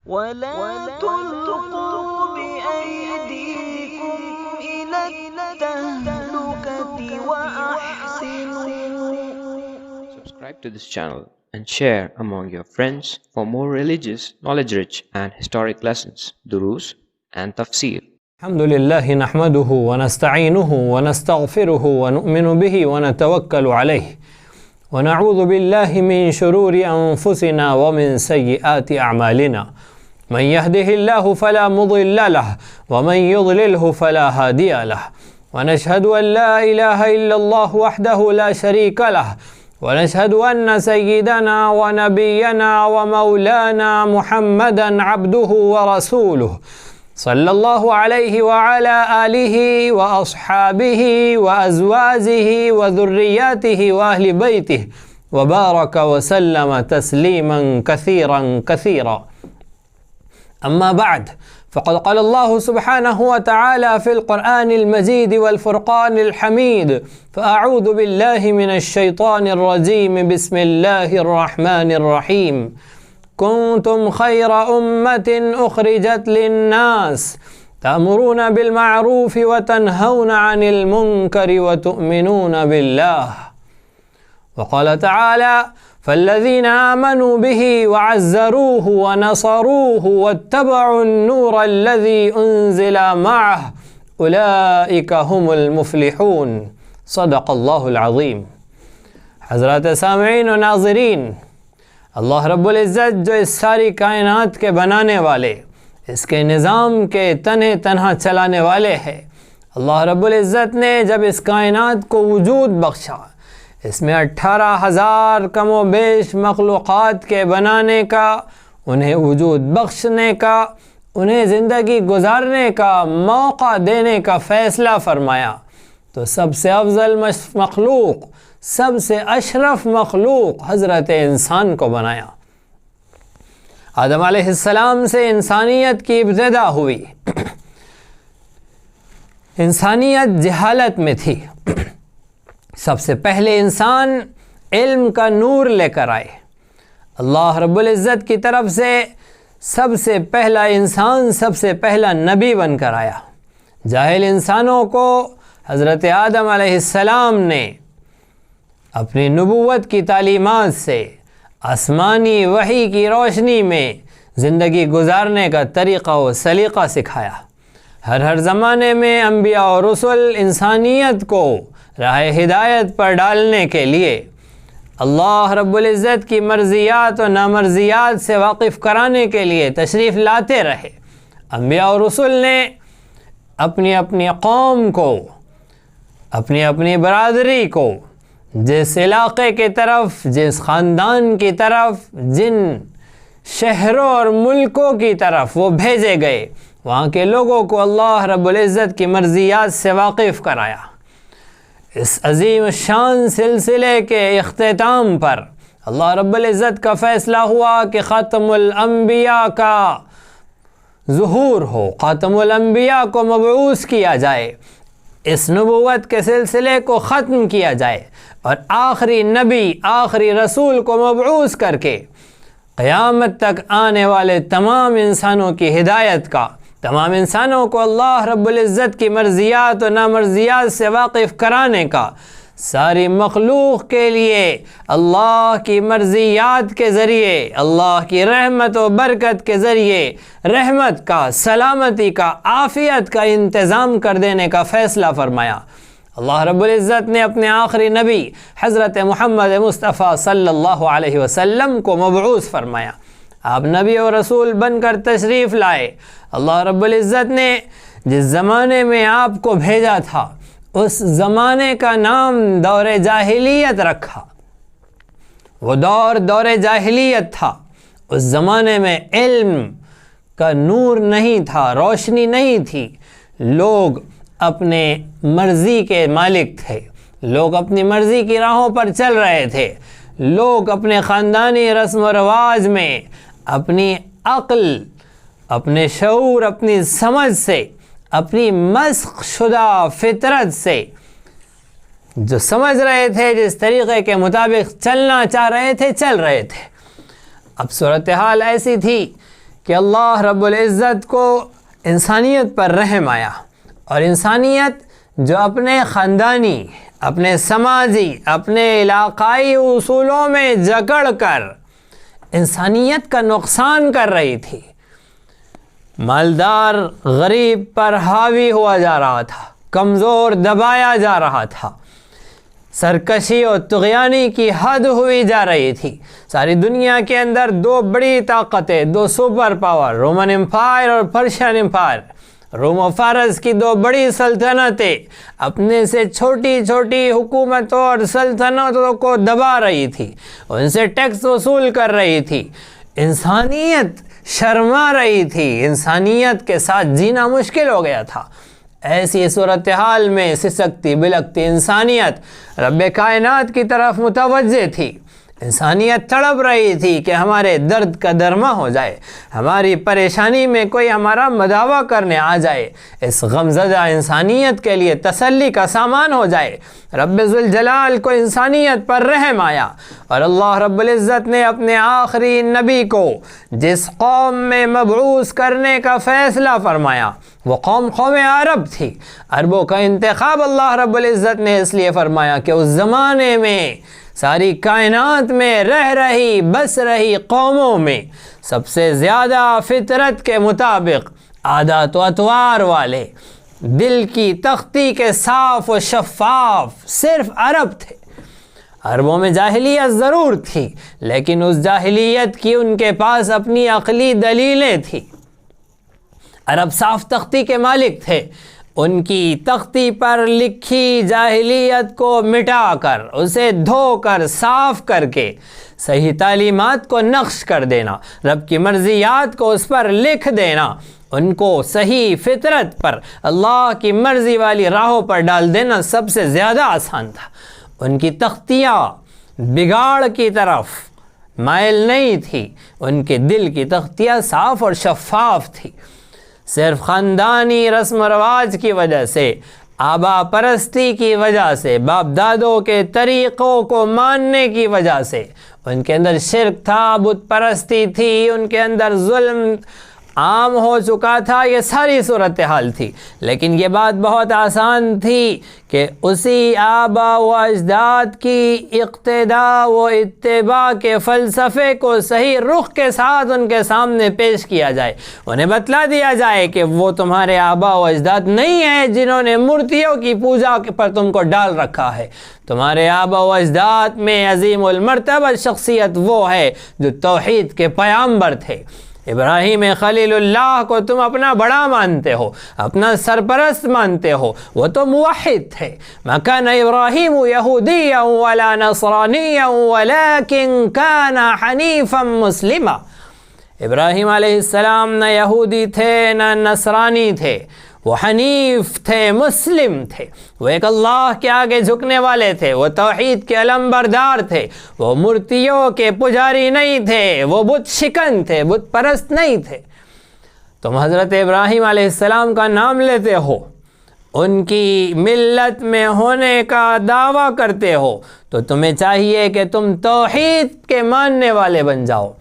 ولا تلقوا بأيديكم إلى التهلكة وأحسنوا. Subscribe to this channel and share among your friends for more religious, knowledge-rich and historic lessons, durus and tafsir. الحمد لله نحمده ونستعينه ونستغفره ونؤمن به ونتوكل عليه ونعوذ بالله من شرور أنفسنا ومن سيئات أعمالنا من يهده الله فلا مضل له ومن يضلله فلا هادي له ونشهد أن لا إله إلا الله وحده لا شريك له ونشهد أن سيدنا ونبينا ومولانا محمدا عبده ورسوله صلى الله عليه وعلى آله وأصحابه وأزواجه وذرياته وأهل بيته وبارك وسلم تسليما كثيرا كثيرا. أما بعد، فقد قال الله سبحانه وتعالى في القرآن المجيد والفرقان الحميد: فأعوذ بالله من الشيطان الرجيم، بسم الله الرحمن الرحيم. كنتم خير أمة أخرجت للناس تأمرون بالمعروف وتنهون عن المنكر وتؤمنون بالله. وقال تعالى: فالذين آمنوا به وعزروه ونصروه واتبعوا النور الذي أنزل معه أولئك هم المفلحون. صدق الله العظیم. حضرات سامعین و ناظرین، اللہ رب العزت جو اس ساری کائنات کے بنانے والے، اس کے نظام کے تنہا چلانے والے ہیں، اللہ رب العزت نے جب اس کائنات کو وجود بخشا، اس میں 18,000 کم و بیش مخلوقات کے بنانے کا، انہیں وجود بخشنے کا، انہیں زندگی گزارنے کا موقع دینے کا فیصلہ فرمایا تو سب سے افضل مخلوق، سب سے اشرف مخلوق حضرت انسان کو بنایا۔ آدم علیہ السلام سے انسانیت کی ابتدا ہوئی۔ انسانیت جہالت میں تھی۔ سب سے پہلے انسان علم کا نور لے کر آئے۔ اللہ رب العزت کی طرف سے سب سے پہلا انسان، سب سے پہلا نبی بن کر آیا۔ جاہل انسانوں کو حضرت آدم علیہ السلام نے اپنی نبوت کی تعلیمات سے آسمانی وحی کی روشنی میں زندگی گزارنے کا طریقہ و سلیقہ سکھایا۔ ہر زمانے میں انبیاء اور رسل انسانیت کو راہ ہدایت پر ڈالنے کے لیے، اللہ رب العزت کی مرضیات و نامرضیات سے واقف کرانے کے لیے تشریف لاتے رہے۔ انبیاء اور رسل نے اپنی اپنی قوم کو، اپنی اپنی برادری کو، جس علاقے کی طرف، جس خاندان کی طرف، جن شہروں اور ملکوں کی طرف وہ بھیجے گئے، وہاں کے لوگوں کو اللہ رب العزت کی مرضیات سے واقف کرایا۔ اس عظیم شان سلسلے کے اختتام پر اللہ رب العزت کا فیصلہ ہوا کہ خاتم الانبیاء کا ظہور ہو، خاتم الانبیاء کو مبعوث کیا جائے، اس نبوت کے سلسلے کو ختم کیا جائے اور آخری نبی، آخری رسول کو مبعوث کر کے قیامت تک آنے والے تمام انسانوں کی ہدایت کا، تمام انسانوں کو اللہ رب العزت کی مرضیات و نامرضیات سے واقف کرانے کا، ساری مخلوق کے لیے اللہ کی مرضیات کے ذریعے، اللہ کی رحمت و برکت کے ذریعے رحمت کا، سلامتی کا، عافیت کا انتظام کر دینے کا فیصلہ فرمایا۔ اللہ رب العزت نے اپنے آخری نبی حضرت محمد مصطفیٰ صلی اللہ علیہ وسلم کو مبعوث فرمایا۔ آپ نبی و رسول بن کر تشریف لائے۔ اللہ رب العزت نے جس زمانے میں آپ کو بھیجا تھا، اس زمانے کا نام دور جاہلیت رکھا۔ وہ دور جاہلیت تھا۔ اس زمانے میں علم کا نور نہیں تھا، روشنی نہیں تھی۔ لوگ اپنے مرضی کے مالک تھے، لوگ اپنی مرضی کی راہوں پر چل رہے تھے۔ لوگ اپنے خاندانی رسم و رواج میں اپنی عقل، اپنے شعور، اپنی سمجھ سے، اپنی مسخ شدہ فطرت سے جو سمجھ رہے تھے، جس طریقے کے مطابق چلنا چاہ رہے تھے، چل رہے تھے۔ اب صورتحال ایسی تھی کہ اللہ رب العزت کو انسانیت پر رحم آیا، اور انسانیت جو اپنے خاندانی، اپنے سماجی، اپنے علاقائی اصولوں میں جکڑ کر انسانیت کا نقصان کر رہی تھی، مالدار غریب پر حاوی ہوا جا رہا تھا، کمزور دبایا جا رہا تھا، سرکشی اور طغیانی کی حد ہوئی جا رہی تھی۔ ساری دنیا کے اندر دو بڑی طاقتیں، دو سپر پاور، رومن امپائر اور پرشین امپائر، روم و فارس کی دو بڑی سلطنتیں اپنے سے چھوٹی چھوٹی حکومتوں اور سلطنتوں کو دبا رہی تھی، ان سے ٹیکس وصول کر رہی تھی۔ انسانیت شرما رہی تھی، انسانیت کے ساتھ جینا مشکل ہو گیا تھا۔ ایسی صورتحال میں سسکتی بلکتی انسانیت رب کائنات کی طرف متوجہ تھی۔ انسانیت تڑپ رہی تھی کہ ہمارے درد کا درما ہو جائے، ہماری پریشانی میں کوئی ہمارا مداوع کرنے آ جائے، اس غمزدہ انسانیت کے لیے تسلی کا سامان ہو جائے۔ رب ذوالجلال کو انسانیت پر رحم آیا، اور اللہ رب العزت نے اپنے آخری نبی کو جس قوم میں مبعوث کرنے کا فیصلہ فرمایا، وہ قوم عرب تھی۔ عربوں کا انتخاب اللہ رب العزت نے اس لیے فرمایا کہ اس زمانے میں ساری کائنات میں رہ رہی بس رہی قوموں میں سب سے زیادہ فطرت کے مطابق عادات و اطوار والے، دل کی تختی کے صاف و شفاف صرف عرب تھے۔ عربوں میں جاہلیت ضرور تھی، لیکن اس جاہلیت کی ان کے پاس اپنی عقلی دلیلیں تھیں۔ عرب صاف تختی کے مالک تھے، ان کی تختی پر لکھی جاہلیت کو مٹا کر، اسے دھو کر، صاف کر کے صحیح تعلیمات کو نقش کر دینا، رب کی مرضیات کو اس پر لکھ دینا، ان کو صحیح فطرت پر اللہ کی مرضی والی راہوں پر ڈال دینا سب سے زیادہ آسان تھا۔ ان کی تختیاں بگاڑ کی طرف مائل نہیں تھی، ان کے دل کی تختیاں صاف اور شفاف تھی۔ صرف خاندانی رسم و رواج کی وجہ سے، آبا پرستی کی وجہ سے، باپ دادوں کے طریقوں کو ماننے کی وجہ سے ان کے اندر شرک تھا، بت پرستی تھی، ان کے اندر ظلم عام ہو چکا تھا، یہ ساری صورتحال تھی۔ لیکن یہ بات بہت آسان تھی کہ اسی آبا و اجداد کی اقتداء و اتباع کے فلسفے کو صحیح رخ کے ساتھ ان کے سامنے پیش کیا جائے، انہیں بتلا دیا جائے کہ وہ تمہارے آبا و اجداد نہیں ہیں جنہوں نے مورتیوں کی پوجا پر تم کو ڈال رکھا ہے۔ تمہارے آبا و اجداد میں عظیم المرتبہ شخصیت وہ ہے جو توحید کے پیامبر تھے۔ ابراہیم خلیل اللہ کو تم اپنا بڑا مانتے ہو، اپنا سرپرست مانتے ہو، وہ تو موحد تھے۔ ما کان ابراہیم یہودیا ولا نصرانیا ولکن کان حنیفا مسلما۔ ابراہیم علیہ السلام نہ یہودی تھے نہ نصرانی تھے، وہ حنیف تھے، مسلم تھے، وہ ایک اللہ کے آگے جھکنے والے تھے، وہ توحید کے علم بردار تھے، وہ مورتیوں کے پجاری نہیں تھے، وہ بت شکن تھے، بت پرست نہیں تھے۔ تم حضرت ابراہیم علیہ السلام کا نام لیتے ہو، ان کی ملت میں ہونے کا دعویٰ کرتے ہو، تو تمہیں چاہیے کہ تم توحید کے ماننے والے بن جاؤ۔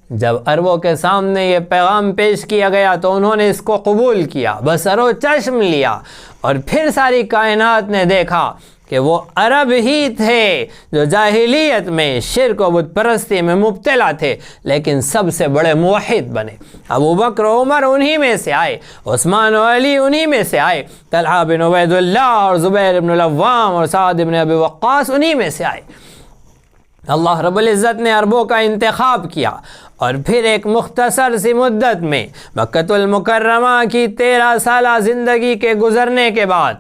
جب عربوں کے سامنے یہ پیغام پیش کیا گیا تو انہوں نے اس کو قبول کیا، بصر و چشم لیا، اور پھر ساری کائنات نے دیکھا کہ وہ عرب ہی تھے جو جاہلیت میں شرک و بت پرستی میں مبتلا تھے، لیکن سب سے بڑے موحد بنے۔ ابو بکر و عمر انہی میں سے آئے، عثمان و علی انہی میں سے آئے، طلحہ بن عبید اللہ اور زبیر بن العوام اور سعد بن ابی وقاص انہی میں سے آئے۔ اللہ رب العزت نے عربوں کا انتخاب کیا، اور پھر ایک مختصر سی مدت میں مکۃ المکرمہ کی 13 سالہ زندگی کے گزرنے کے بعد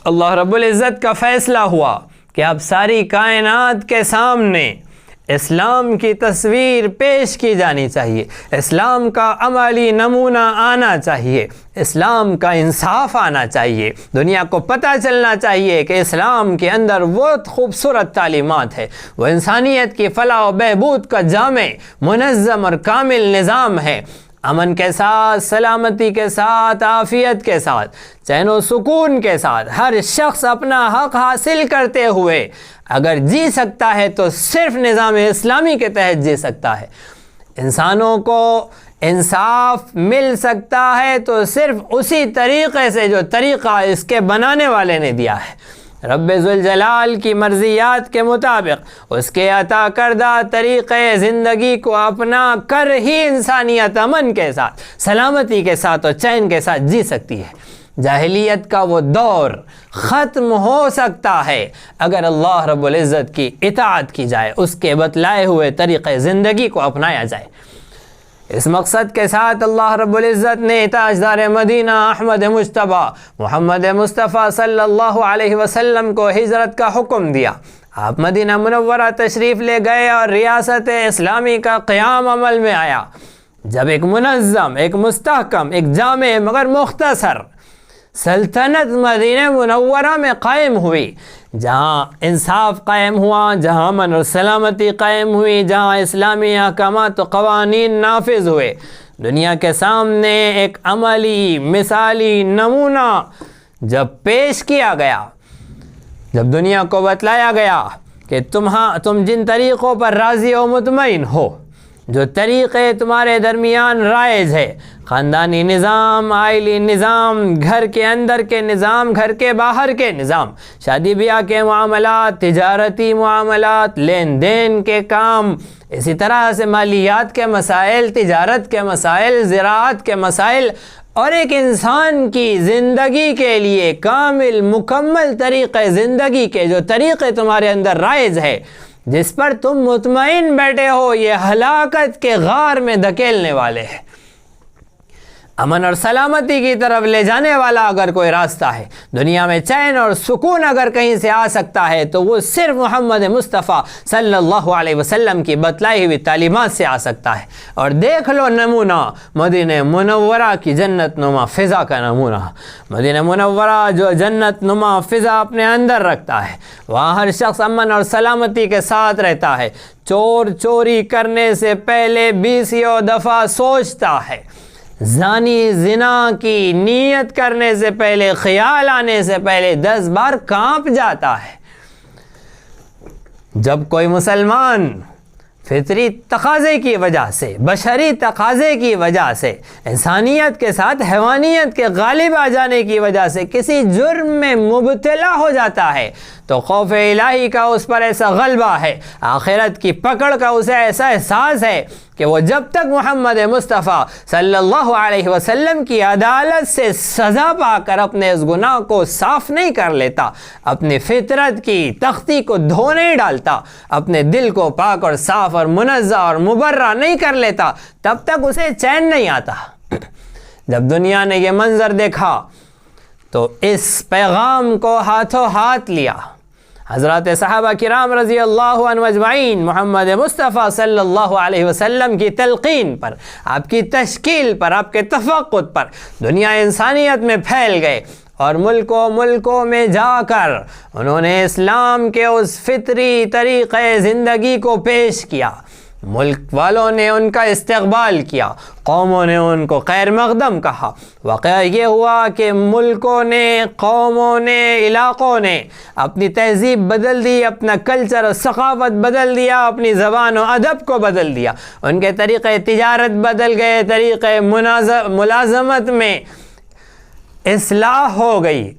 اللہ رب العزت کا فیصلہ ہوا کہ اب ساری کائنات کے سامنے اسلام کی تصویر پیش کی جانی چاہیے، اسلام کا عملی نمونہ آنا چاہیے، اسلام کا انصاف آنا چاہیے، دنیا کو پتہ چلنا چاہیے کہ اسلام کے اندر بہت خوبصورت تعلیمات ہے، وہ انسانیت کی فلاح و بہبود کا جامع منظم اور کامل نظام ہے، امن کے ساتھ، سلامتی کے ساتھ، عافیت کے ساتھ، چین و سکون کے ساتھ ہر شخص اپنا حق حاصل کرتے ہوئے اگر جی سکتا ہے تو صرف نظام اسلامی کے تحت جی سکتا ہے۔ انسانوں کو انصاف مل سکتا ہے تو صرف اسی طریقے سے جو طریقہ اس کے بنانے والے نے دیا ہے۔ رب ذوالجلال کی مرضیات کے مطابق اس کے عطا کردہ طریقے زندگی کو اپنا کر ہی انسانیت امن کے ساتھ، سلامتی کے ساتھ اور چین کے ساتھ جی سکتی ہے۔ جاہلیت کا وہ دور ختم ہو سکتا ہے اگر اللہ رب العزت کی اطاعت کی جائے، اس کے بتلائے ہوئے طریقے زندگی کو اپنایا جائے۔ اس مقصد کے ساتھ اللہ رب العزت نے تاجدار مدینہ احمد مجتبیٰ محمد مصطفیٰ صلی اللہ علیہ وسلم کو ہجرت کا حکم دیا۔ آپ مدینہ منورہ تشریف لے گئے اور ریاست اسلامی کا قیام عمل میں آیا۔ جب ایک منظم، ایک مستحکم، ایک جامع مگر مختصر سلطنت مدینہ منورہ میں قائم ہوئی، جہاں انصاف قائم ہوا، جہاں امن اور سلامتی قائم ہوئی، جہاں اسلامی احکامات و قوانین نافذ ہوئے، دنیا کے سامنے ایک عملی مثالی نمونہ جب پیش کیا گیا، جب دنیا کو بتلایا گیا کہ تم جن طریقوں پر راضی و مطمئن ہو، جو طریقے تمہارے درمیان رائج ہے، خاندانی نظام، عائلی نظام، گھر کے اندر کے نظام، گھر کے باہر کے نظام، شادی بیاہ کے معاملات، تجارتی معاملات، لین دین کے کام، اسی طرح سے مالیات کے مسائل، تجارت کے مسائل، زراعت کے مسائل، اور ایک انسان کی زندگی کے لیے کامل مکمل طریقے زندگی کے جو طریقے تمہارے اندر رائج ہے، جس پر تم مطمئن بیٹھے ہو، یہ ہلاکت کے غار میں دھکیلنے والے ہیں۔ امن اور سلامتی کی طرف لے جانے والا اگر کوئی راستہ ہے، دنیا میں چین اور سکون اگر کہیں سے آ سکتا ہے تو وہ صرف محمد مصطفیٰ صلی اللہ علیہ وسلم کی بتلائی ہوئی تعلیمات سے آ سکتا ہے۔ اور دیکھ لو نمونہ مدینہ منورہ کی جنت نما فضا کا نمونہ۔ مدینہ منورہ جو جنت نما فضا اپنے اندر رکھتا ہے، وہاں ہر شخص امن اور سلامتی کے ساتھ رہتا ہے، چور چوری کرنے سے پہلے 20 دفعہ سوچتا ہے، زانی زنا کی نیت کرنے سے پہلے، خیال آنے سے پہلے 10 بار کانپ جاتا ہے۔ جب کوئی مسلمان فطری تقاضے کی وجہ سے، بشری تقاضے کی وجہ سے، انسانیت کے ساتھ حیوانیت کے غالب آ جانے کی وجہ سے کسی جرم میں مبتلا ہو جاتا ہے تو خوف الہی کا اس پر ایسا غلبہ ہے، آخرت کی پکڑ کا اسے ایسا احساس ہے کہ وہ جب تک محمد مصطفیٰ صلی اللہ علیہ وسلم کی عدالت سے سزا پا کر اپنے اس گناہ کو صاف نہیں کر لیتا، اپنی فطرت کی تختی کو دھو نہیں ڈالتا، اپنے دل کو پاک اور صاف اور منزہ اور مبرہ نہیں کر لیتا، تب تک اسے چین نہیں آتا۔ جب دنیا نے یہ منظر دیکھا تو اس پیغام کو ہاتھوں ہاتھ لیا۔ حضرات صحابہ کرام رضی اللہ عنہ اجمعین محمد مصطفیٰ صلی اللہ علیہ وسلم کی تلقین پر، آپ کی تشکیل پر، آپ کے تفقد پر دنیا انسانیت میں پھیل گئے، اور ملکوں میں جا کر انہوں نے اسلام کے اس فطری طریقے زندگی کو پیش کیا۔ ملک والوں نے ان کا استقبال کیا، قوموں نے ان کو خیر مقدم کہا۔ واقعہ یہ ہوا کہ ملکوں نے، قوموں نے، علاقوں نے اپنی تہذیب بدل دی، اپنا کلچر اور ثقافت بدل دیا، اپنی زبان و ادب کو بدل دیا، ان کے طریقے تجارت بدل گئے، طریقے ملازمت میں اصلاح ہو گئی،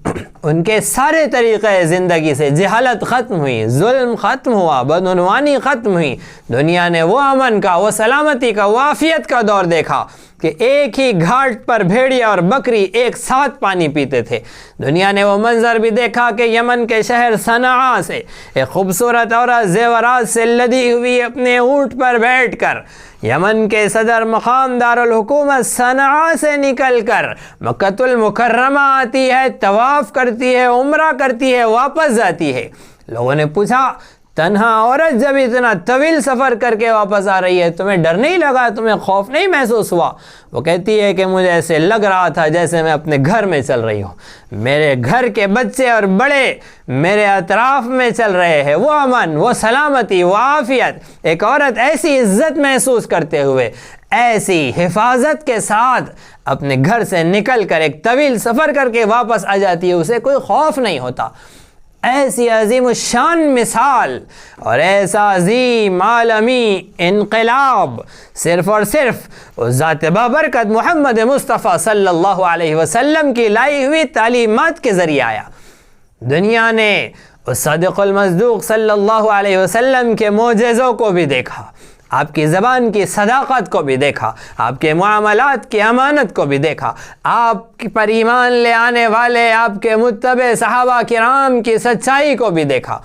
ان کے سارے طریقے زندگی سے، جہالت ختم ہوئی، ظلم ختم ہوا، بدعنوانی ختم ہوئی۔ دنیا نے وہ امن کا، وہ سلامتی کا، وہ عافیت کا دور دیکھا کہ ایک ہی گھاٹ پر بھیڑیا اور بکری ایک ساتھ پانی پیتے تھے۔ دنیا نے وہ منظر بھی دیکھا کہ یمن کے شہر صنعاء سے ایک خوبصورت عورت زیورات سے لدی ہوئی اپنے اونٹ پر بیٹھ کر یمن کے صدر مقام دارالحکومت صنعاء سے نکل کر مکۃ المکرمہ آتی ہے، طواف کرتی ہے، عمرہ کرتی ہے، واپس جاتی ہے۔ لوگوں نے پوچھا، تنہا عورت جب اتنا طویل سفر کر کے واپس آ رہی ہے، تمہیں ڈر نہیں لگا، تمہیں خوف نہیں محسوس ہوا؟ وہ کہتی ہے کہ مجھے ایسے لگ رہا تھا جیسے میں اپنے گھر میں چل رہی ہوں، میرے گھر کے بچے اور بڑے میرے اطراف میں چل رہے ہیں۔ وہ امن، وہ سلامتی، وہ عافیت، ایک عورت ایسی عزت محسوس کرتے ہوئے، ایسی حفاظت کے ساتھ اپنے گھر سے نکل کر ایک طویل سفر کر کے واپس آ جاتی ہے، اسے کوئی خوف نہیں ہوتا۔ ایسی عظیم الشان مثال اور ایسا عظیم عالمی انقلاب صرف اور صرف اس ذات بابرکت محمد مصطفیٰ صلی اللہ علیہ وسلم کی لائی ہوئی تعلیمات کے ذریعے آیا۔ دنیا نے اس صادق المصدوق صلی اللہ علیہ وسلم کے معجزوں کو بھی دیکھا، آپ کی زبان کی صداقت کو بھی دیکھا، آپ کے معاملات کی امانت کو بھی دیکھا، آپ پر ایمان لے آنے والے آپ کے متبع صحابہ کرام کی سچائی کو بھی دیکھا،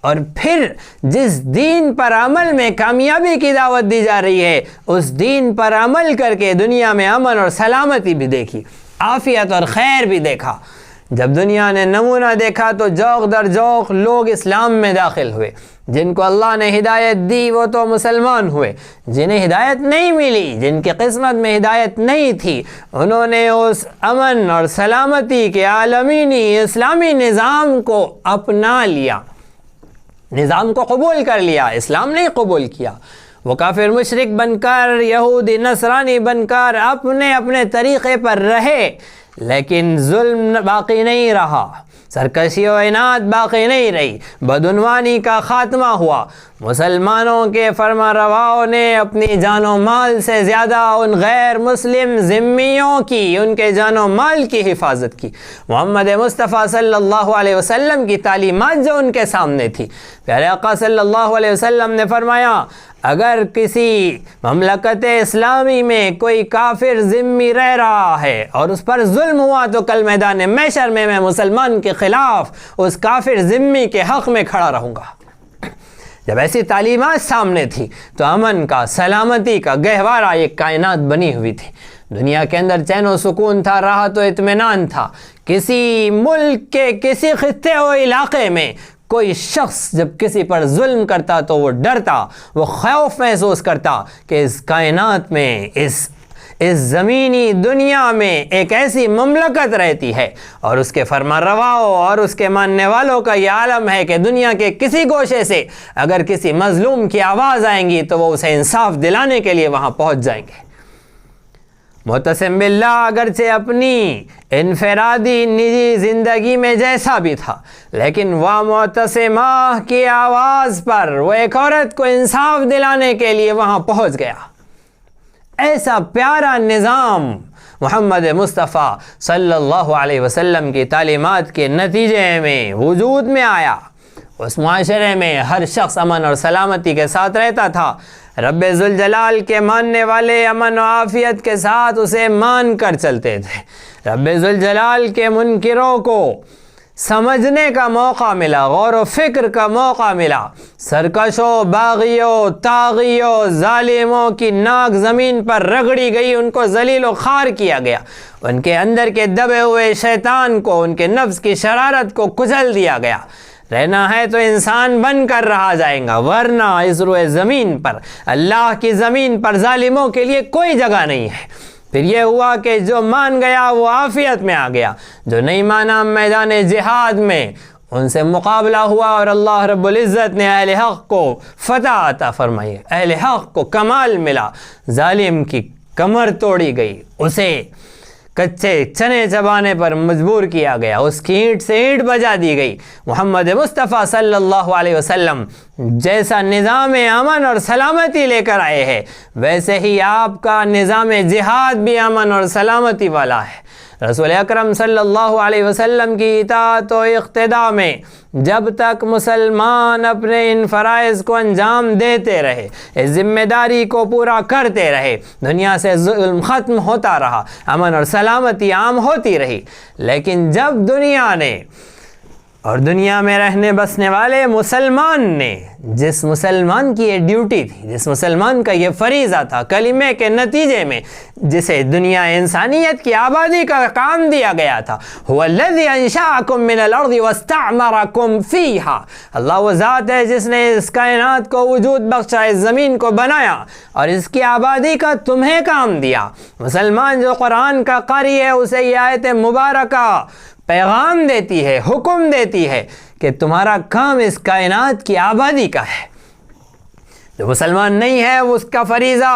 اور پھر جس دین پر عمل میں کامیابی کی دعوت دی جا رہی ہے اس دین پر عمل کر کے دنیا میں امن اور سلامتی بھی دیکھی، عافیت اور خیر بھی دیکھا۔ جب دنیا نے نمونہ دیکھا تو جوق در جوق لوگ اسلام میں داخل ہوئے، جن کو اللہ نے ہدایت دی وہ تو مسلمان ہوئے، جنہیں ہدایت نہیں ملی، جن کی قسمت میں ہدایت نہیں تھی، انہوں نے اس امن اور سلامتی کے عالمینی اسلامی نظام کو اپنا لیا، نظام کو قبول کر لیا، اسلام نہیں قبول کیا۔ وہ کافر مشرک بن کر، یہودی نصرانی بن کر اپنے اپنے طریقے پر رہے، لیکن ظلم باقی نہیں رہا، سرکشی و عناد باقی نہیں رہی، بدعنوانی کا خاتمہ ہوا۔ مسلمانوں کے فرما رواؤں نے اپنی جان و مال سے زیادہ ان غیر مسلم ذمیوں کی، ان کے جان و مال کی حفاظت کی۔ محمد مصطفیٰ صلی اللہ علیہ وسلم کی تعلیمات جو ان کے سامنے تھی، پیارے آقا صلی اللہ علیہ وسلم نے فرمایا اگر کسی مملکت اسلامی میں کوئی کافر ذمی رہ رہا ہے اور اس پر ظلم ہوا تو کل میدان محشر میں مسلمان کے خلاف اس کافر ذمی کے حق میں کھڑا رہوں گا۔ جب ایسی تعلیمات سامنے تھی تو امن کا، سلامتی کا گہوارہ ایک کائنات بنی ہوئی تھی، دنیا کے اندر چین و سکون تھا، راحت و اطمینان تھا۔ کسی ملک کے کسی خطے و علاقے میں کوئی شخص جب کسی پر ظلم کرتا تو وہ ڈرتا، وہ خوف محسوس کرتا کہ اس کائنات میں، اس زمینی دنیا میں ایک ایسی مملکت رہتی ہے اور اس کے فرما رواؤں اور اس کے ماننے والوں کا یہ عالم ہے کہ دنیا کے کسی گوشے سے اگر کسی مظلوم کی آواز آئیں گی تو وہ اسے انصاف دلانے کے لیے وہاں پہنچ جائیں گے۔ معتصم باللہ اگرچہ اپنی انفرادی نجی زندگی میں جیسا بھی تھا، لیکن وہ معتصمہ کی آواز پر وہ ایک عورت کو انصاف دلانے کے لیے وہاں پہنچ گیا۔ ایسا پیارا نظام محمد مصطفیٰ صلی اللہ علیہ وسلم کی تعلیمات کے نتیجے میں وجود میں آیا۔ اس معاشرے میں ہر شخص امن اور سلامتی کے ساتھ رہتا تھا، رب ذوالجلال کے ماننے والے امن و عافیت کے ساتھ اسے مان کر چلتے تھے۔ رب ذوالجلال کے منکروں کو سمجھنے کا موقع ملا، غور و فکر کا موقع ملا، سرکشوں، باغیوں، طاغیوں، ظالموں کی ناک زمین پر رگڑی گئی، ان کو ذلیل و خوار کیا گیا، ان کے اندر کے دبے ہوئے شیطان کو، ان کے نفس کی شرارت کو کچل دیا گیا۔ رہنا ہے تو انسان بن کر رہا جائے گا، ورنہ اس روئے زمین پر، اللہ کی زمین پر ظالموں کے لیے کوئی جگہ نہیں ہے۔ پھر یہ ہوا کہ جو مان گیا وہ عافیت میں آ گیا، جو نہیں مانا میدان جہاد میں ان سے مقابلہ ہوا اور اللہ رب العزت نے اہل حق کو فتح عطا فرمائی، اہل حق کو کمال ملا، ظالم کی کمر توڑی گئی، اسے کچے چنے چبانے پر مجبور کیا گیا، اس کی اینٹ سے اینٹ بجا دی گئی۔ محمد مصطفیٰ صلی اللہ علیہ وسلم جیسا نظام امن اور سلامتی لے کر آئے ہیں، ویسے ہی آپ کا نظام جہاد بھی امن اور سلامتی والا ہے۔ رسول اکرم صلی اللہ علیہ وسلم کی اطاعت و اقتداء میں جب تک مسلمان اپنے ان فرائض کو انجام دیتے رہے، اس ذمہ داری کو پورا کرتے رہے، دنیا سے ظلم ختم ہوتا رہا، امن اور سلامتی عام ہوتی رہی۔ لیکن جب دنیا نے اور دنیا میں رہنے بسنے والے مسلمان نے، جس مسلمان کی یہ ڈیوٹی تھی، جس مسلمان کا یہ فریضہ تھا، کلمے کے نتیجے میں جسے دنیا انسانیت کی آبادی کا کام دیا گیا تھا، هو الذی انشأکم من الارض واستعمرکم فیہا، اللہ وہ ذات ہے جس نے اس کائنات کو وجود بخشا، اس زمین کو بنایا اور اس کی آبادی کا تمہیں کام دیا۔ مسلمان جو قرآن کا قاری ہے اسے یہ آیت مبارکہ پیغام دیتی ہے، حکم دیتی ہے کہ تمہارا کام اس کائنات کی آبادی کا ہے۔ جو مسلمان نہیں ہے وہ اس کا فریضہ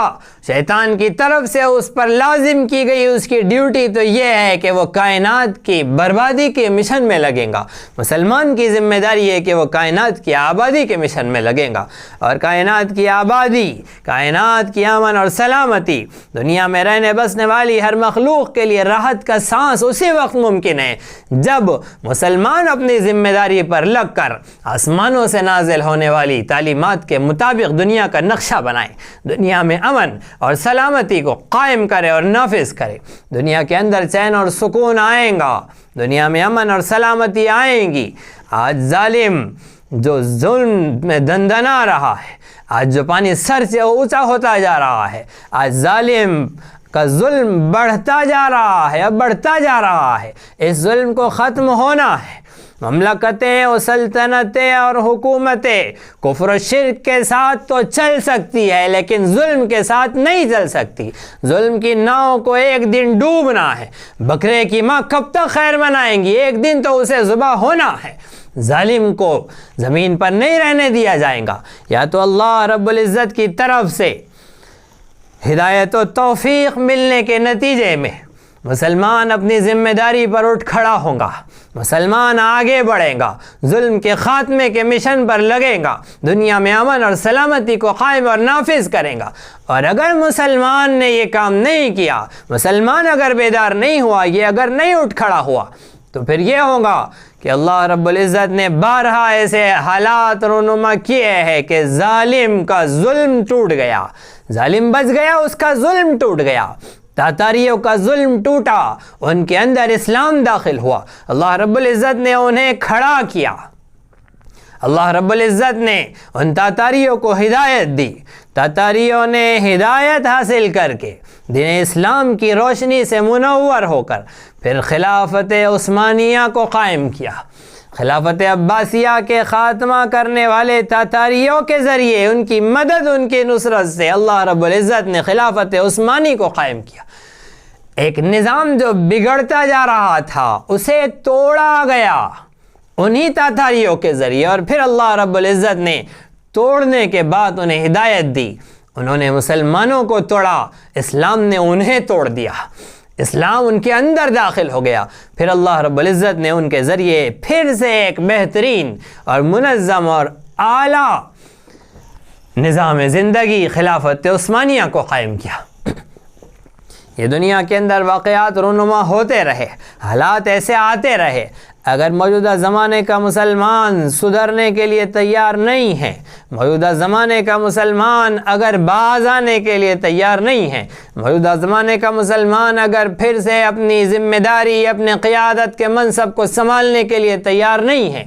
شیطان کی طرف سے اس پر لازم کی گئی اس کی ڈیوٹی تو یہ ہے کہ وہ کائنات کی بربادی کے مشن میں لگے گا۔ مسلمان کی ذمہ داری ہے کہ وہ کائنات کی آبادی کے مشن میں لگے گا، اور کائنات کی آبادی، کائنات کی امن اور سلامتی، دنیا میں رہنے بسنے والی ہر مخلوق کے لیے راحت کا سانس اسی وقت ممکن ہے جب مسلمان اپنی ذمہ داری پر لگ کر آسمانوں سے نازل ہونے والی تعلیمات کے مطابق دنیا کا نقشہ بنائے، دنیا میں امن اور سلامتی کو قائم کرے اور نافذ کرے۔ دنیا کے اندر چین اور سکون آئیں گا، دنیا میں امن اور سلامتی آئیں گی۔ آج ظالم جو ظلم میں دندنا رہا ہے، آج جو پانی سر سے اونچا ہوتا جا رہا ہے، آج ظالم کا ظلم بڑھتا جا رہا ہے، اب بڑھتا جا رہا ہے، اس ظلم کو ختم ہونا ہے۔ مملکتیں و سلطنتیں اور حکومتیں کفر و شرک کے ساتھ تو چل سکتی ہے لیکن ظلم کے ساتھ نہیں چل سکتی۔ ظلم کی ناؤ کو ایک دن ڈوبنا ہے۔ بکرے کی ماں کب تک خیر منائیں گی؟ ایک دن تو اسے ذبح ہونا ہے۔ ظالم کو زمین پر نہیں رہنے دیا جائے گا۔ یا تو اللہ رب العزت کی طرف سے ہدایت و توفیق ملنے کے نتیجے میں مسلمان اپنی ذمہ داری پر اٹھ کھڑا ہوگا، مسلمان آگے بڑھے گا، ظلم کے خاتمے کے مشن پر لگے گا، دنیا میں امن اور سلامتی کو قائم اور نافذ کرے گا۔ اور اگر مسلمان نے یہ کام نہیں کیا، مسلمان اگر بیدار نہیں ہوا، یہ اگر نہیں اٹھ کھڑا ہوا، تو پھر یہ ہوگا کہ اللہ رب العزت نے بارہا ایسے حالات رونما کیے ہیں کہ ظالم کا ظلم ٹوٹ گیا، ظالم بچ گیا، اس کا ظلم ٹوٹ گیا۔ تاتاریوں کا ظلم ٹوٹا، ان کے اندر اسلام داخل ہوا، اللہ رب العزت نے انہیں کھڑا کیا، اللہ رب العزت نے ان تاتاریوں کو ہدایت دی۔ تاتاریوں نے ہدایت حاصل کر کے دین اسلام کی روشنی سے منور ہو کر پھر خلافت عثمانیہ کو قائم کیا۔ خلافت عباسیہ کے خاتمہ کرنے والے تاتاریوں کے ذریعے ان کی مدد، ان کی نصرت سے اللہ رب العزت نے خلافت عثمانی کو قائم کیا۔ ایک نظام جو بگڑتا جا رہا تھا اسے توڑا گیا انہی تاتاریوں کے ذریعے، اور پھر اللہ رب العزت نے توڑنے کے بعد انہیں ہدایت دی۔ انہوں نے مسلمانوں کو توڑا، اسلام نے انہیں توڑ دیا، اسلام ان کے اندر داخل ہو گیا۔ پھر اللہ رب العزت نے ان کے ذریعے پھر سے ایک بہترین اور منظم اور اعلیٰ نظام زندگی خلافت عثمانیہ کو قائم کیا۔ یہ دنیا کے اندر واقعات رونما ہوتے رہے، حالات ایسے آتے رہے، اگر موجودہ زمانے کا مسلمان سدھرنے کے لیے تیار نہیں ہے، موجودہ زمانے کا مسلمان اگر باز آنے کے لیے تیار نہیں ہے، موجودہ زمانے کا مسلمان اگر پھر سے اپنی ذمہ داری، اپنے قیادت کے منصب کو سنبھالنے کے لیے تیار نہیں ہے،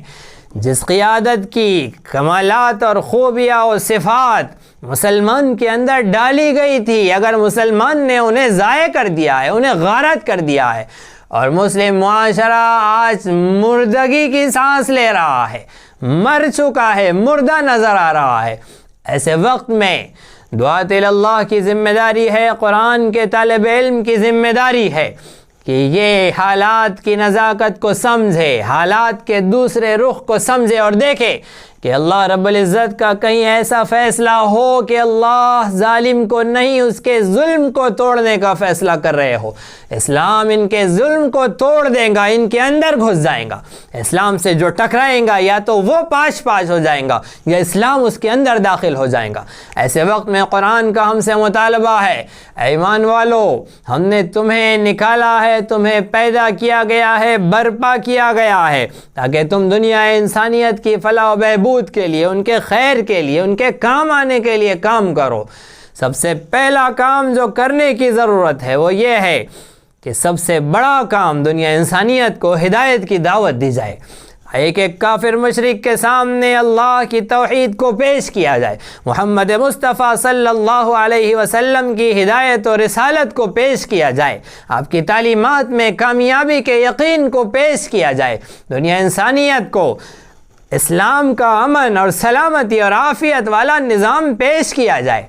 جس قیادت کی کمالات اور خوبیاں و صفات مسلمان کے اندر ڈالی گئی تھی، اگر مسلمان نے انہیں ضائع کر دیا ہے، انہیں غارت کر دیا ہے، اور مسلم معاشرہ آج مردگی کی سانس لے رہا ہے، مر چکا ہے، مردہ نظر آ رہا ہے، ایسے وقت میں دعات اللہ کی ذمہ داری ہے، قرآن کے طالب علم کی ذمہ داری ہے کہ یہ حالات کی نزاکت کو سمجھے، حالات کے دوسرے رخ کو سمجھے اور دیکھے کہ اللہ رب العزت کا کہیں ایسا فیصلہ ہو کہ اللہ ظالم کو نہیں، اس کے ظلم کو توڑنے کا فیصلہ کر رہے ہو۔ اسلام ان کے ظلم کو توڑ دے گا، ان کے اندر گھس جائے گا، اسلام سے جو ٹکرائیں گا یا تو وہ پاش پاش ہو جائیں گا یا اسلام اس کے اندر داخل ہو جائیں گا۔ ایسے وقت میں قرآن کا ہم سے مطالبہ ہے، اے ایمان والو، ہم نے تمہیں نکالا ہے، تمہیں پیدا کیا گیا ہے، برپا کیا گیا ہے تاکہ تم دنیا انسانیت کی فلاح و بہبود کے لیے، ان کے خیر کے لیے، ان کے کام آنے کے لیے کام کرو۔ سب سے پہلا کام جو کرنے کی ضرورت ہے وہ یہ ہے کہ سب سے بڑا کام دنیا انسانیت کو ہدایت کی دعوت دی جائے، ایک ایک کافر مشرک کے سامنے اللہ کی توحید کو پیش کیا جائے، محمد مصطفیٰ صلی اللہ علیہ وسلم کی ہدایت و رسالت کو پیش کیا جائے، آپ کی تعلیمات میں کامیابی کے یقین کو پیش کیا جائے، دنیا انسانیت کو اسلام کا امن اور سلامتی اور عافیت والا نظام پیش کیا جائے۔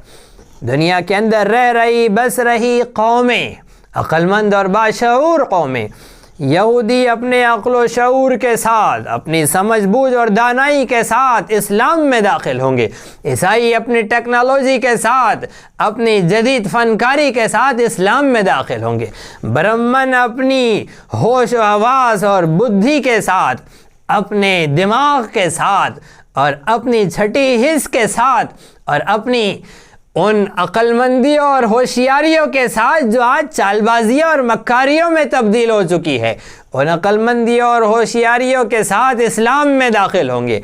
دنیا کے اندر رہ رہی بس رہی قومیں، عقل مند اور باشعور قومیں، یہودی اپنے عقل و شعور کے ساتھ، اپنی سمجھ بوجھ اور دانائی کے ساتھ اسلام میں داخل ہوں گے، عیسائی اپنی ٹیکنالوجی کے ساتھ، اپنی جدید فنکاری کے ساتھ اسلام میں داخل ہوں گے، برہمن اپنی ہوش و حواس اور بدھی کے ساتھ، اپنے دماغ کے ساتھ اور اپنی چھٹی حس کے ساتھ اور اپنی ان عقل مندیوں اور ہوشیاریوں کے ساتھ جو آج چال بازیوں اور مکاریوں میں تبدیل ہو چکی ہے، ان عقل مندیوں اور ہوشیاریوں کے ساتھ اسلام میں داخل ہوں گے۔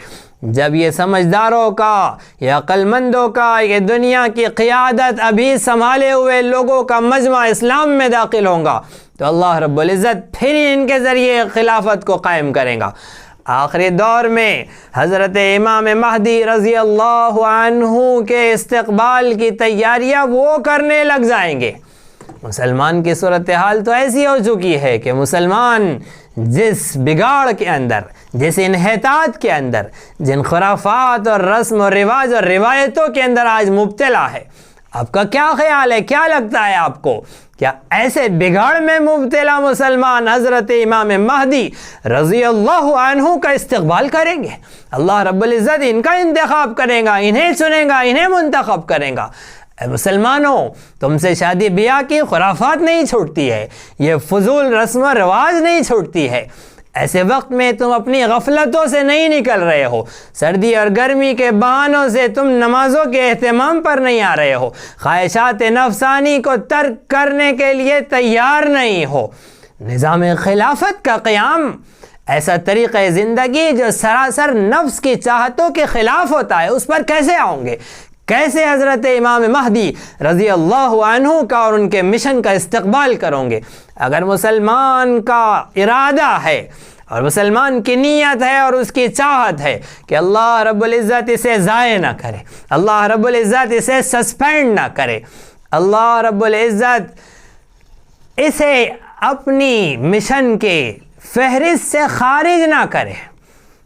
جب یہ سمجھداروں کا، یہ عقل مندوں کا، یہ دنیا کی قیادت ابھی سنبھالے ہوئے لوگوں کا مجمع اسلام میں داخل ہوگا تو اللہ رب العزت پھر ان کے ذریعے خلافت کو قائم کرے گا۔ آخری دور میں حضرت امام مہدی رضی اللہ عنہ کے استقبال کی تیاریاں وہ کرنے لگ جائیں گے۔ مسلمان کی صورتحال تو ایسی ہو چکی ہے کہ مسلمان جس بگاڑ کے اندر، جس انحطاط کے اندر، جن خرافات اور رسم و رواج اور روایتوں کے اندر آج مبتلا ہے، آپ کا کیا خیال ہے، کیا لگتا ہے آپ کو، کیا ایسے بگاڑ میں مبتلا مسلمان حضرت امام مہدی رضی اللہ عنہ کا استقبال کریں گے؟ اللہ رب العزت ان کا انتخاب کرے گا، انہیں چنے گا، انہیں منتخب کرے گا۔ اے مسلمانوں، تم سے شادی بیاہ کی خرافات نہیں چھوٹتی ہے، یہ فضول رسم و رواج نہیں چھوٹتی ہے۔ ایسے وقت میں تم اپنی غفلتوں سے نہیں نکل رہے ہو، سردی اور گرمی کے بہانوں سے تم نمازوں کے اہتمام پر نہیں آ رہے ہو، خواہشات نفسانی کو ترک کرنے کے لیے تیار نہیں ہو۔ نظام خلافت کا قیام ایسا طریقہ زندگی جو سراسر نفس کی چاہتوں کے خلاف ہوتا ہے، اس پر کیسے آؤ گے؟ کیسے حضرت امام مہدی رضی اللہ عنہ کا اور ان کے مشن کا استقبال کرو گے؟ اگر مسلمان کا ارادہ ہے اور مسلمان کی نیت ہے اور اس کی چاہت ہے کہ اللہ رب العزت اسے ضائع نہ کرے، اللہ رب العزت اسے سسپینڈ نہ کرے، اللہ رب العزت اسے اپنی مشن کے فہرست سے خارج نہ کرے،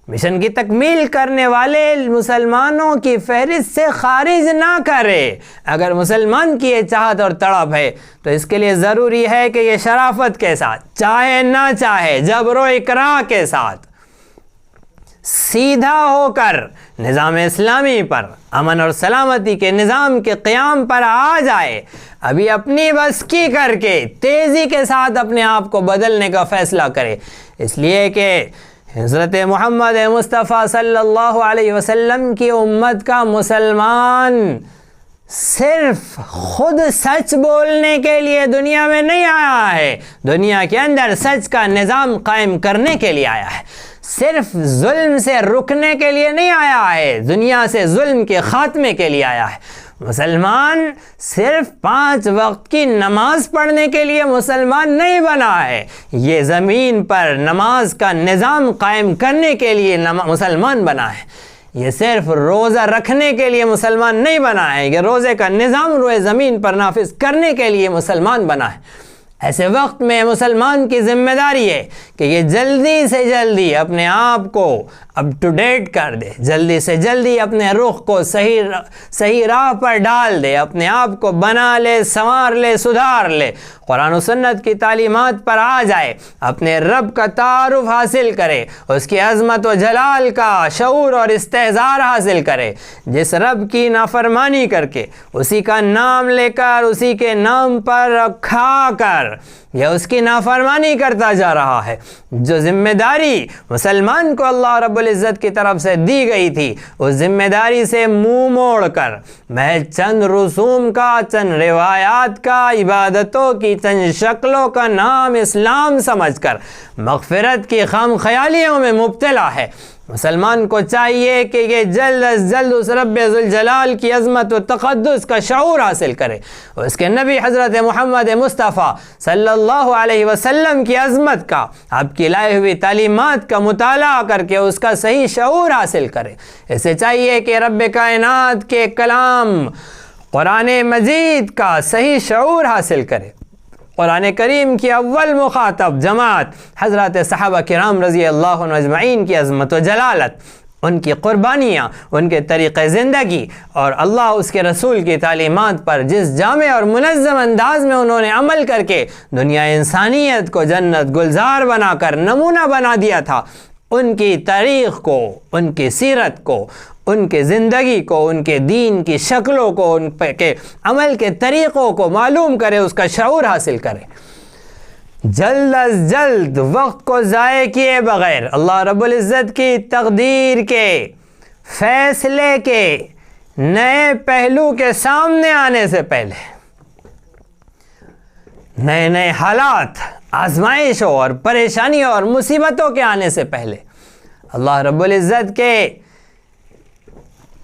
مشن کی تکمیل کرنے والے مسلمانوں کی فہرست سے خارج نہ کرے، اگر مسلمان کی یہ چاہت اور تڑپ ہے تو اس کے لیے ضروری ہے کہ یہ شرافت کے ساتھ، چاہے نہ چاہے، جبر و اکراہ کے ساتھ، سیدھا ہو کر نظام اسلامی پر، امن اور سلامتی کے نظام کے قیام پر آ جائے، ابھی اپنی بس کی کر کے تیزی کے ساتھ اپنے آپ کو بدلنے کا فیصلہ کرے، اس لیے کہ حضرت محمد مصطفیٰ صلی اللہ علیہ وسلم کی امت کا مسلمان صرف خود سچ بولنے کے لیے دنیا میں نہیں آیا ہے، دنیا کے اندر سچ کا نظام قائم کرنے کے لیے آیا ہے، صرف ظلم سے رکنے کے لیے نہیں آیا ہے، دنیا سے ظلم کے خاتمے کے لیے آیا ہے۔ مسلمان صرف 5 وقت کی نماز پڑھنے کے لیے مسلمان نہیں بنا ہے، یہ زمین پر نماز کا نظام قائم کرنے کے لیے مسلمان بنا ہے، یہ صرف روزہ رکھنے کے لیے مسلمان نہیں بنا ہے، یہ روزے کا نظام روئے زمین پر نافذ کرنے کے لیے مسلمان بنا ہے۔ ایسے وقت میں مسلمان کی ذمہ داری ہے کہ یہ جلدی سے جلدی اپنے آپ کو اپ ٹو ڈیٹ کر دے، جلدی سے جلدی اپنے رخ کو صحیح راہ پر ڈال دے، اپنے آپ کو بنا لے، سنوار لے، سدھار لے، قرآن و سنت کی تعلیمات پر آ جائے، اپنے رب کا تعارف حاصل کرے، اس کی عظمت و جلال کا شعور اور استحضار حاصل کرے، جس رب کی نافرمانی کر کے، اسی کا نام لے کر، اسی کے نام پر کھا کر یا اس کی نافرمانی کرتا جا رہا ہے۔ جو ذمہ داری مسلمان کو اللہ رب العزت کی طرف سے دی گئی تھی، اس ذمہ داری سے منہ موڑ کر محض چند رسوم کا، چند روایات کا، عبادتوں کی چند شکلوں کا نام اسلام سمجھ کر مغفرت کی خام خیالیوں میں مبتلا ہے۔ مسلمان کو چاہیے کہ یہ جلد از جلد اس رب ذوالجلال کی عظمت و تقدس کا شعور حاصل کرے، اور اس کے نبی حضرت محمد مصطفیٰ صلی اللہ علیہ وسلم کی عظمت کا، آپ کی لائے ہوئی تعلیمات کا مطالعہ کر کے اس کا صحیح شعور حاصل کرے۔ اسے چاہیے کہ رب کائنات کے کلام قرآن مجید کا صحیح شعور حاصل کرے۔ قرآن کریم کی اول مخاطب جماعت حضرت صحابہ کرام رضی اللہ عنہ اجمعین کی عظمت و جلالت، ان کی قربانیاں، ان کے طریقۂ زندگی اور اللہ اس کے رسول کی تعلیمات پر جس جامع اور منظم انداز میں انہوں نے عمل کر کے دنیا انسانیت کو جنت گلزار بنا کر نمونہ بنا دیا تھا، ان کی تاریخ کو، ان کی سیرت کو، ان کے زندگی کو، ان کے دین کی شکلوں کو، ان کے عمل کے طریقوں کو معلوم کرے، اس کا شعور حاصل کرے۔ جلد از جلد وقت کو ضائع کیے بغیر اللہ رب العزت کی تقدیر کے فیصلے کے نئے پہلو کے سامنے آنے سے پہلے، نئے نئے حالات، آزمائشوں اور پریشانیوں اور مصیبتوں کے آنے سے پہلے اللہ رب العزت کے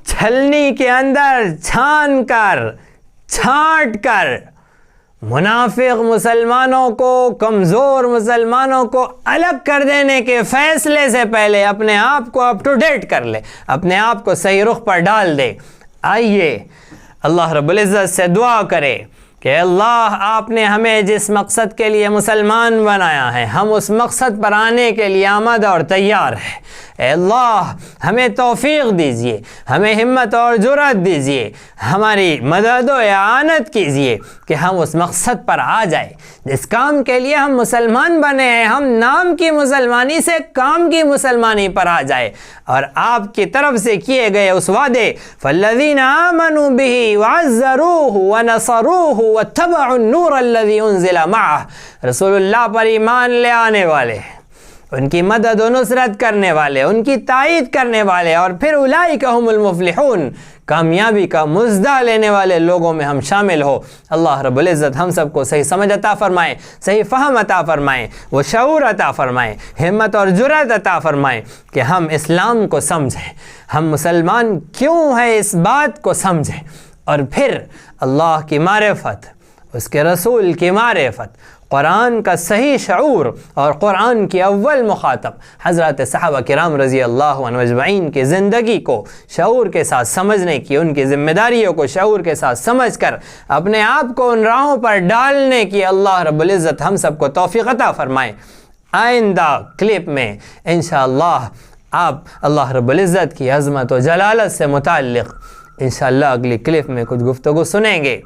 چھلنی کے اندر چھان کر، چھانٹ کر منافق مسلمانوں کو، کمزور مسلمانوں کو الگ کر دینے کے فیصلے سے پہلے اپنے آپ کو اپ ٹو ڈیٹ کر لے، اپنے آپ کو صحیح رخ پر ڈال دے۔ آئیے اللہ رب العزت سے دعا کرے کہ اللہ آپ نے ہمیں جس مقصد کے لیے مسلمان بنایا ہے، ہم اس مقصد پر آنے کے لیے آمادہ اور تیار ہیں۔ اے اللہ ہمیں توفیق دیجئے، ہمیں ہمت اور جرأت دیجئے، ہماری مدد و اعانت کیجئے کہ ہم اس مقصد پر آ جائیں جس کام کے لیے ہم مسلمان بنے ہیں، ہم نام کی مسلمانی سے کام کی مسلمانی پر آ جائے اور آپ کی طرف سے کیے گئے اس وعدے فَالَّذِينَ آمَنُوا بِهِ وَعَزَّرُوهُ وَنَصَرُوهُ وَاتَّبَعُوا النُّورَ الَّذِي أُنزِلَ مَعَهُ، رسول اللہ پر ایمان لے آنے والے، ان کی مدد و نصرت کرنے والے، ان کی تائید کرنے والے، اور پھر اولئک هم المفلحون، کامیابی کا مزدہ لینے والے لوگوں میں ہم شامل ہو۔ اللہ رب العزت ہم سب کو صحیح سمجھ عطا فرمائے، صحیح فہم عطا فرمائے، وہ شعور عطا فرمائے، ہمت اور جرأت عطا فرمائے کہ ہم اسلام کو سمجھیں، ہم مسلمان کیوں ہیں اس بات کو سمجھیں، اور پھر اللہ کی معرفت، اس کے رسول کی معرفت، قرآن کا صحیح شعور اور قرآن کی اول مخاطب حضرات صحابہ کرام رضی اللہ عنہ اجمعین کی زندگی کو شعور کے ساتھ سمجھنے کی، ان کی ذمہ داریوں کو شعور کے ساتھ سمجھ کر اپنے آپ کو ان راہوں پر ڈالنے کی اللہ رب العزت ہم سب کو توفیق عطا فرمائے۔ آئندہ کلپ میں انشاءاللہ آپ اللہ رب العزت کی عظمت و جلالت سے متعلق انشاءاللہ اگلی کلپ میں کچھ گفتگو سنیں گے۔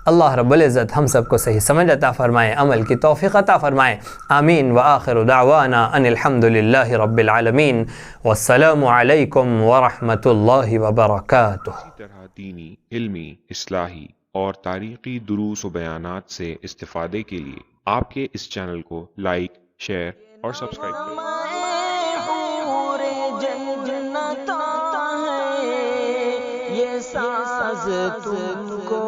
اللہ رب العزت ہم سب کو صحیح سمجھ عطا فرمائے، عمل کی توفیق عطا فرمائے، آمین۔ وآخر دعوانا ان الحمد للہ رب العالمین، والسلام علیکم ورحمۃ اللہ وبرکاتہ۔ اسی طرح دینی، علمی، اصلاحی اور تاریخی دروس و بیانات سے استفادے کے لیے آپ کے اس چینل کو لائک، شیئر اور سبسکرائب کریں۔ حور جنت ہے یہ ساز تم کو